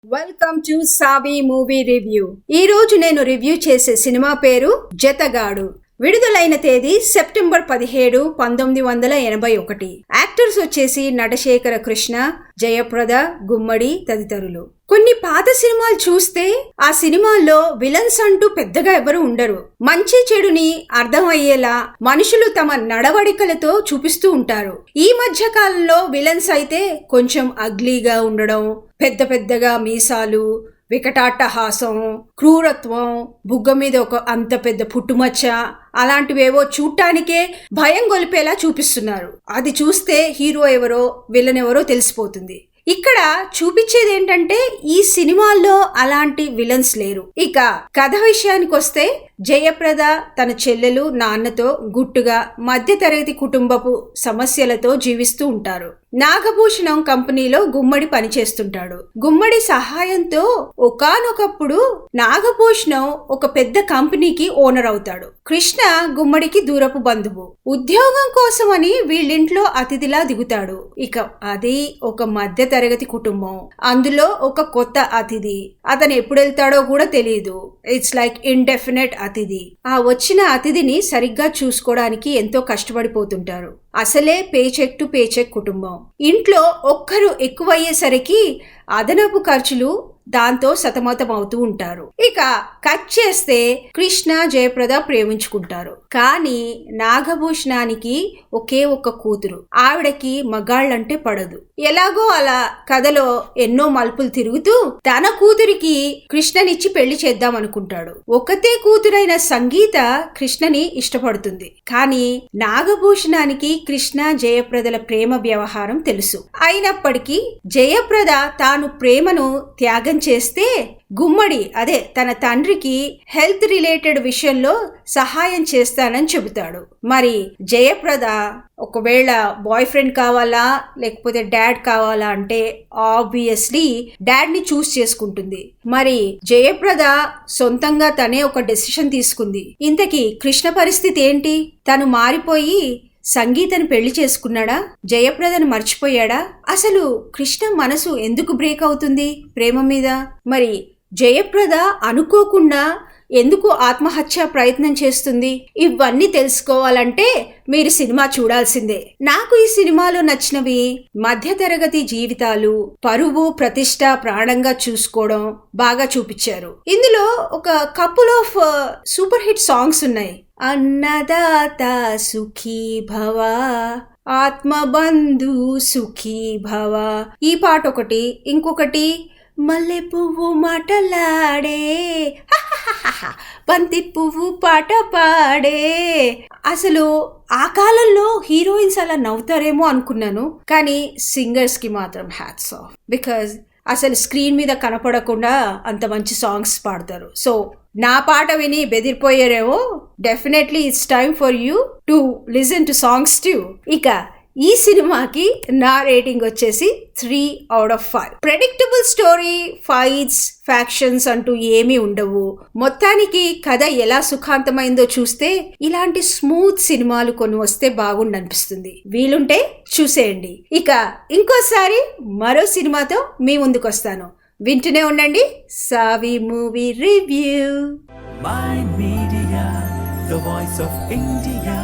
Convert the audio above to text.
Welcome to Savi movie review. ఈ రోజు నేను రివ్యూ చేసే సినిమా పేరు జతగాడు. విడుదలైన తేదీ సెప్టెంబర్ 17, 1981. యాక్టర్స్ వచ్చేసి నటశేఖర కృష్ణ, జయప్రద, గుమ్మడి తదితరులు. కొన్ని పాత సినిమాలు చూస్తే ఆ సినిమాల్లో విలన్స్ అంటూ పెద్దగా ఎవరు ఉండరు. మంచి చెడుని అర్థమయ్యేలా మనుషులు తమ నడవడికలతో చూపిస్తూ ఉంటారు. ఈ మధ్య కాలంలో విలన్స్ అయితే కొంచెం అగ్లీగా ఉండడం, పెద్ద పెద్దగా మీసాలు, వికటాట్టహాసం, క్రూరత్వం, బుగ్గ మీద ఒక అంత పెద్ద పుట్టుమచ్చ అలాంటివేవో చూడటానికే భయం గొలిపేలా చూపిస్తున్నారు. అది చూస్తే హీరో ఎవరో విలన్ ఎవరో తెలిసిపోతుంది. ఇక్కడ చూపించేది ఏంటంటే ఈ సినిమాల్లో అలాంటి విలన్స్ లేరు. ఇక కథ విషయానికి వస్తే జయప్రద తన చెల్లెలు నాన్నతో గుట్టుగా మధ్యతరగతి కుటుంబపు సమస్యలతో జీవిస్తూ ఉంటారు. నాగభూషణం కంపెనీలో గుమ్మడి పనిచేస్తుంటాడు. గుమ్మడి సహాయంతో ఒకానొకప్పుడు నాగభూషణం ఒక పెద్ద కంపెనీకి ఓనర్ అవుతాడు. కృష్ణ గుమ్మడికి దూరపు బంధువు. ఉద్యోగం కోసమని వీళ్ళింట్లో అతిథిలా దిగుతాడు. ఇక అది ఒక మధ్య తరగతి కుటుంబం. అందులో ఒక కొత్త అతిథి. అతను ఎప్పుడు వెళ్తాడో కూడా తెలియదు. ఇట్స్ లైక్ ఇండెఫినెట్ అతిథి. ఆ వచ్చిన అతిథిని సరిగ్గా చూసుకోవడానికి ఎంతో కష్టపడిపోతుంటారు. అసలే పేచెక్ టు పేచెక్ కుటుంబం. ఇంట్లో ఒక్కరు ఎక్కువయ్యేసరికి అదనపు ఖర్చులు దాంతో సతమతం అవుతూ ఉంటారు. ఇక కట్ చేస్తే కృష్ణ జయప్రద ప్రేమించుకుంటారు. కానీ నాగభూషణానికి ఒకే ఒక్క కూతురు. ఆవిడకి మగాళ్ళంటే పడదు. ఎలాగో అలా కథలో ఎన్నో మలుపులు తిరుగుతూ తన కూతురికి కృష్ణనిచ్చి పెళ్లి చేద్దాం అనుకుంటాడు. ఒకతే కూతురైన సంగీత కృష్ణని ఇష్టపడుతుంది. కానీ నాగభూషణానికి కృష్ణ జయప్రదల ప్రేమ వ్యవహారం తెలుసు. అయినప్పటికీ జయప్రద తాను ప్రేమను త్యాగం చేస్తే గుమ్మడి అదే తన తండ్రికి హెల్త్ రిలేటెడ్ విషయంలో సహాయం చేస్తానని చెబుతాడు. మరి జయప్రద ఒకవేళ బాయ్ ఫ్రెండ్ కావాలా లేకపోతే డాడ్ కావాలా అంటే ఆబ్వియస్లీ డాడ్ ని చూస్ చేసుకుంటుంది. మరి జయప్రద సొంతంగా తనే ఒక డెసిషన్ తీసుకుంది. ఇంతకీ కృష్ణ పరిస్థితి ఏంటి? తను మారిపోయి సంగీతను పెళ్లి చేసుకున్నాడా? జయప్రదను మర్చిపోయాడా? అసలు కృష్ణ మనసు ఎందుకు బ్రేక్ అవుతుంది ప్రేమ మీద? మరి జయప్రద అనుకోకుండా ఎందుకు ఆత్మహత్య ప్రయత్నం చేస్తుంది? ఇవన్నీ తెలుసుకోవాలంటే మీరు సినిమా చూడాల్సిందే. నాకు ఈ సినిమాలో నచ్చినవి మధ్యతరగతి జీవితాలు, పరువు ప్రతిష్ట ప్రాణంగా చూసుకోవడం బాగా చూపించారు. ఇందులో ఒక couple of super hit songs ఉన్నాయి. అన్నదాత సుఖీ భవ, ఆత్మబంధు సుఖీ భవ, ఈ పాట ఒకటి. ఇంకొకటి మల్లె పువ్వు మాటలాడే, బంతి పువ్వు పాట పాడే. అసలు ఆ కాలంలో హీరోయిన్స్ అలా నవ్వుతారేమో అనుకున్నాను. కానీ సింగర్స్ కి మాత్రం హ్యాట్స్ ఆఫ్. బికాజ్ అసలు స్క్రీన్ మీద కనపడకుండా అంత మంచి సాంగ్స్ పాడతారు. సో నా పాట విని బెదిరిపోయారేమో. Definitely it's time for you to listen to songs too. ఇక ఈ సినిమాకి నా రేటింగ్ వచ్చేసి 3/5. ప్రెడిక్టబుల్ స్టోరీ, ఫైట్స్, ఫ్యాక్షన్స్ అంటూ ఏమీ ఉండవు. మొత్తానికి కథ ఎలా సుఖాంతమైందో చూస్తే ఇలాంటి స్మూత్ సినిమాలు కొన్ని వస్తే బాగుండనిపిస్తుంది. వీలుంటే చూసేయండి. ఇక ఇంకోసారి మరో సినిమాతో మీ ముందుకు వస్తాను. వింటూనే ఉండండి Savi movie review. Mind Media, the voice of India.